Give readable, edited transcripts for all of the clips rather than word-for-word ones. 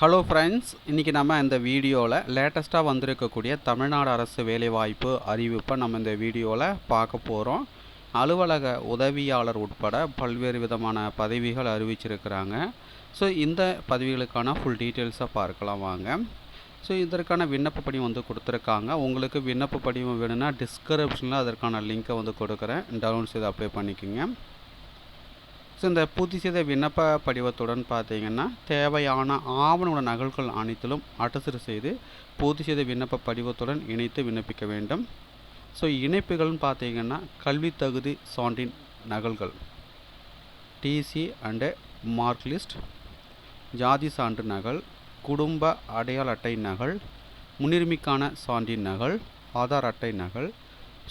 Hello friends, இன்றைக்கி நம்ம இந்த வீடியோவில் லேட்டஸ்ட்டாக வந்திருக்கக்கூடிய தமிழ்நாடு அரசு வேலைவாய்ப்பு அறிவிப்பை நம்ம இந்த வீடியோவில் பார்க்க போகிறோம். அலுவலக உதவியாளர் உட்பட பல்வேறு விதமான பதவிகள் அறிவிச்சிருக்கிறாங்க. ஸோ இந்த பதவிகளுக்கான ஃபுல் டீட்டெயில்ஸை பார்க்கலாம் வாங்க. ஸோ இதற்கான விண்ணப்ப படிவம் கொடுத்துருக்காங்க. உங்களுக்கு விண்ணப்ப படிவம் வேணும்னா டிஸ்கிரிப்ஷனில் அதற்கான லிங்க்கை கொடுக்குறேன், டவுன்லோட் செய்து அப்ளை பண்ணிக்கோங்க. ஸோ இந்த பூர்த்தி செய்த விண்ணப்ப படிவத்துடன் பார்த்தீங்கன்னா தேவையான ஆவண நகல்கள் அனைத்திலும் அட்டஸ்ட் செய்து பூர்த்தி செய்த விண்ணப்ப படிவத்துடன் இணைத்து விண்ணப்பிக்க வேண்டும். ஸோ இணைப்புகள்னு பார்த்தீங்கன்னா கல்வி தகுதி சான்றின் நகல்கள், டிசி அண்டு மார்க் லிஸ்ட், ஜாதி சான்று நகல், குடும்ப அடையாள அட்டை நகல், முன்னுரிமைக்கான சான்றின் நகல், ஆதார் அட்டை நகல்,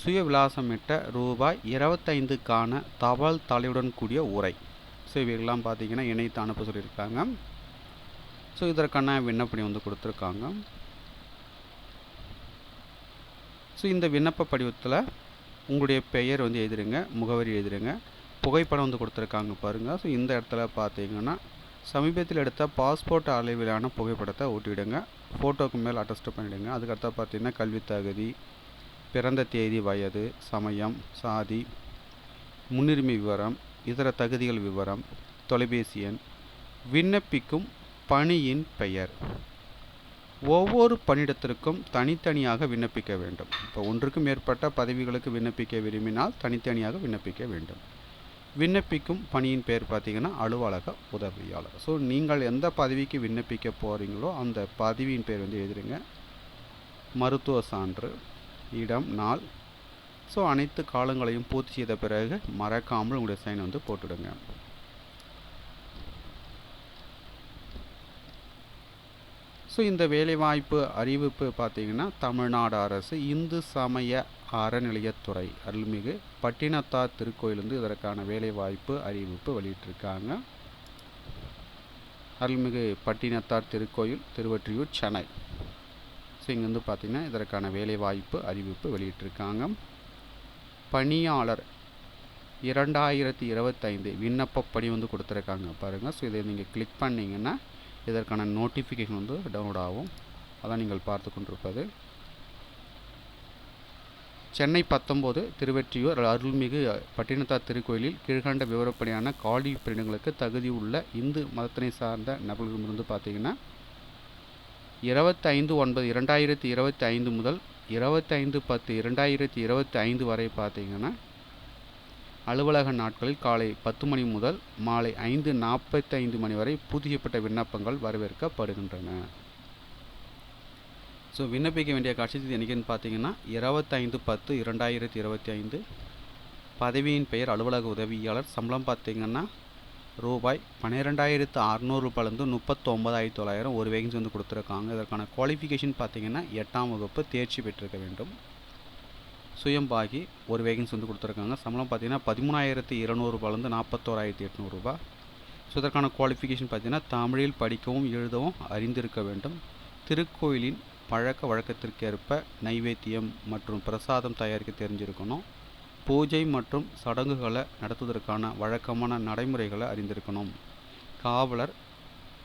சுய விலாசமிட்ட ரூபாய் 25க்கான தபால் தலையுடன் கூடிய உரை. ஸோ இவைகள்லாம் பார்த்தீங்கன்னா இணைத்து அனுப்ப சொல்லியிருக்காங்க. ஸோ இதற்கான விண்ணப்படி கொடுத்துருக்காங்க. ஸோ இந்த விண்ணப்ப படிவத்தில் உங்களுடைய பெயர் எழுதிடுங்க, முகவரி எழுதிடுங்க, புகைப்படம் கொடுத்துருக்காங்க பாருங்கள். ஸோ இந்த இடத்துல பார்த்தீங்கன்னா சமீபத்தில் எடுத்த பாஸ்போர்ட் அளவிலான புகைப்படத்தை ஊட்டிவிடுங்க, ஃபோட்டோக்கு மேல் அட்டஸ்ட் பண்ணிவிடுங்க. அதுக்கடுத்து பார்த்தீங்கன்னா கல்வி தகுதி, பிறந்த தேதி, வயது, சமயம், சாதி, முன்னுரிமை விவரம், இதர தகுதிகள் விவரம், தொலைபேசி எண், விண்ணப்பிக்கும் பணியின் பெயர். ஒவ்வொரு பணியிடத்திற்கும் தனித்தனியாக விண்ணப்பிக்க வேண்டும். இப்போ ஒன்றுக்கும் மேற்பட்ட பதவிகளுக்கு விண்ணப்பிக்க விரும்பினால் தனித்தனியாக விண்ணப்பிக்க வேண்டும். விண்ணப்பிக்கும் பணியின் பெயர் பார்த்திங்கன்னா அலுவலக உதவியாளர். ஸோ நீங்கள் எந்த பதவிக்கு விண்ணப்பிக்க போகிறீங்களோ அந்த பதவியின் பெயர் எழுதுங்க. மருத்துவ சான்று, இடம், நாள், ஸோ அனைத்து காலங்களையும் பூர்த்தி செய்த பிறகு மறக்காமல் உங்களுடைய சைன் போட்டுடுங்க. ஸோ இந்த வேலைவாய்ப்பு அறிவிப்பு பார்த்திங்கன்னா தமிழ்நாடு அரசு இந்து சமய அறநிலையத்துறை அருள்மிகு பட்டினத்தார் திருக்கோயிலிருந்து இதற்கான வேலைவாய்ப்பு அறிவிப்பு வெளியிட்டிருக்காங்க. அருள்மிகு பட்டினத்தார் திருக்கோயில், திருவொற்றியூர், சென்னை. ஸோ இங்கே பார்த்திங்கன்னா இதற்கான வேலைவாய்ப்பு அறிவிப்பு வெளியிட்டிருக்காங்க. பணியாளர் 2025 விண்ணப்பப்படி கொடுத்துருக்காங்க பாருங்கள். ஸோ இதை நீங்கள் கிளிக் பண்ணிங்கன்னா இதற்கான நோட்டிஃபிகேஷன் டவுன்லோட் ஆகும். அதான் நீங்கள் பார்த்து கொண்டிருப்பது. சென்னை 19 திருவொற்றியூர் அருள்மிகு பட்டினத்தார் திருக்கோயிலில் கீழ்கண்ட விவரப்படியான காலி பணியிடங்களுக்கு தகுதி உள்ள இந்து மதத்தினை சார்ந்த நபர்களிடமிருந்து பார்த்தீங்கன்னா 25/9/2025 முதல் 25/10/2025 வரை பார்த்தீங்கன்னா அலுவலக நாட்களில் காலை 10 மணி முதல் மாலை 5:45 மணி வரை பூர்த்தி செய்யப்பட்ட விண்ணப்பங்கள் வரவேற்கப்படுகின்றன. ஸோ விண்ணப்பிக்க வேண்டிய கடைசி தேதி என்னைக்குன்னு பார்த்தீங்கன்னா 25/10/2025. பதவியின் பெயர் அலுவலக உதவியாளர். சம்பளம் பார்த்தீங்கன்னா ரூபாய் 12,600 39,900 ஒரு வேகன்சி கொடுத்துருக்காங்க. இதற்கான குவாலிஃபிகேஷன் பார்த்தீங்கன்னா 8ஆம் வகுப்பு தேர்ச்சி பெற்றிருக்க வேண்டும். சுயம்பாகி ஒரு வேகன்சி கொடுத்துருக்காங்க. சம்பளம் பார்த்தீங்கன்னா 13,200 41,800 ஸோ இதற்கான குவாலிஃபிகேஷன் பார்த்தீங்கன்னா தமிழில் படிக்கவும் எழுதவும் அறிந்திருக்க வேண்டும். திருக்கோயிலின் பழக்க வழக்கத்திற்கேற்ப நைவேத்தியம் மற்றும் பிரசாதம் தயாரிக்க தெரிஞ்சிருக்கணும். பூஜை மற்றும் சடங்குகளை நடத்துவதற்கான வழக்கமான நடைமுறைகளை அறிந்திருக்கணும். காவலர்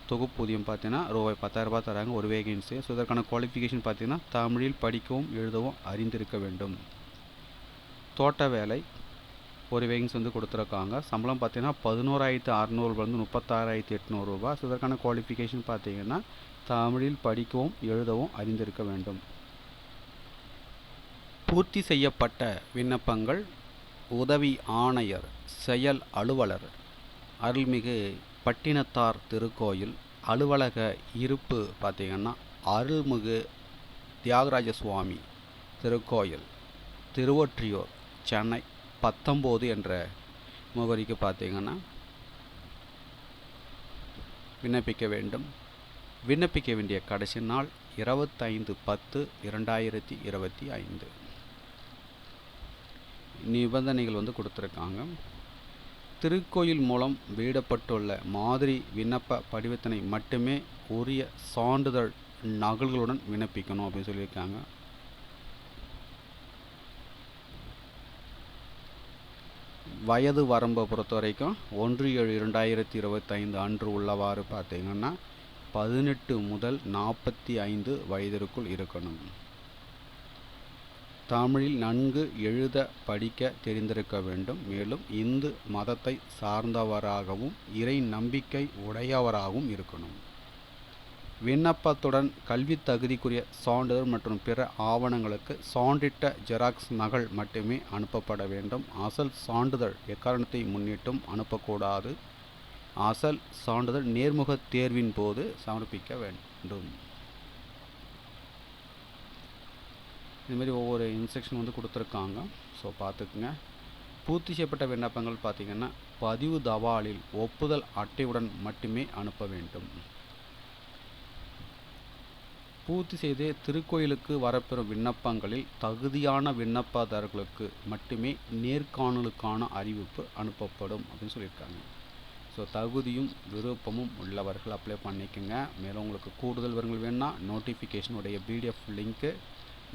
தொகுப்பூதியம் பார்த்தீங்கன்னா ரூபாய் 10,000 தராங்க ஒரு வேகன்சி. ஸோ இதற்கான குவாலிஃபிகேஷன் பார்த்தீங்கன்னா தமிழில் படிக்கவும் எழுதவும் அறிந்திருக்க வேண்டும். தோட்ட வேலை ஒரு வேகன்சி கொடுத்துருக்காங்க. சம்பளம் பார்த்தீங்கன்னா 11,600 36,800. ஸோ இதற்கான குவாலிஃபிகேஷன் பார்த்தீங்கன்னா தமிழில் படிக்கவும் எழுதவும் அறிந்திருக்க வேண்டும். பூர்த்தி செய்யப்பட்ட விண்ணப்பங்கள் உதவி ஆணையர், செயல் அலுவலர், அருள்மிகு பட்டினத்தார் திருக்கோயில் அலுவலக இருப்பு பார்த்திங்கன்னா அருள்மிகு தியாகராஜ சுவாமி திருக்கோயில், திருவொற்றியூர், சென்னை 19 என்ற முகவரிக்கு பார்த்திங்கன்னா விண்ணப்பிக்க வேண்டும். விண்ணப்பிக்க வேண்டிய கடைசி நாள் 25/10/2025. நிபந்தனைகள் கொடுத்துருக்காங்க. திருக்கோயில் மூலம் வெளியிடப்பட்டுள்ள மாதிரி விண்ணப்ப படிவத்தினை மட்டுமே உரிய சான்றிதழ் நகல்களுடன் விண்ணப்பிக்கணும் அப்படின்னு சொல்லியிருக்காங்க. வயது வரம்பை பொறுத்த வரைக்கும் 1/7/2025 அன்று உள்ளவாறு பார்த்தீங்கன்னா 18 முதல் 45 வயதிற்குள் இருக்கணும். தமிழில் நன்கு எழுத படிக்க தெரிந்திருக்க வேண்டும். மேலும் இந்து மதத்தை சார்ந்தவராகவும் இறை நம்பிக்கை உடையவராகவும் இருக்கணும். விண்ணப்பத்துடன் கல்வி தகுதிக்குரிய சான்றிதழ் மற்றும் பிற ஆவணங்களுக்கு சான்றிட்ட ஜெராக்ஸ் நகல் மட்டுமே அனுப்பப்பட வேண்டும். அசல் சான்றிதழ் எக்காரணத்தை முன்னிட்டும் அனுப்பக்கூடாது. அசல் சான்றிதழ் நேர்முக தேர்வின் போது சமர்ப்பிக்க வேண்டும். இதுமாரி ஒவ்வொரு இன்ஸ்ட்ரக்ஷன் கொடுத்துருக்காங்க. ஸோ பார்த்துக்குங்க. பூர்த்தி செய்யப்பட்ட விண்ணப்பங்கள் பார்த்திங்கன்னா பதிவு தபாலில் ஒப்புதல் அட்டையுடன் மட்டுமே அனுப்ப வேண்டும். பூர்த்தி செய்து திருக்கோயிலுக்கு வரப்பெறும் விண்ணப்பங்களில் தகுதியான விண்ணப்பதாரர்களுக்கு மட்டுமே நேர்காணலுக்கான அறிவிப்பு அனுப்பப்படும் அப்படின்னு சொல்லியிருக்காங்க. ஸோ தகுதியும் விருப்பமும் உள்ளவர்கள் அப்ளை பண்ணிக்கோங்க. மேலும் உங்களுக்கு கூடுதல் விவரங்கள் வேணும்னா நோட்டிஃபிகேஷனுடைய பிடிஎஃப் லிங்க்கு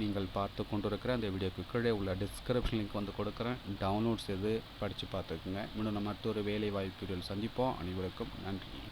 நீங்கள் பார்த்து கொண்டிருக்கிற அந்த வீடியோக்கு கீழே உள்ள டிஸ்கிரிப்ஷன் லிங்க் கொடுக்குறேன். டவுன்லோட்ஸ் எது படித்து பார்த்துக்குங்க. இன்னும் நம்ம மற்றொரு வேலை வாய்ப்பு சந்திப்போம். அனைவருக்கும் நன்றி.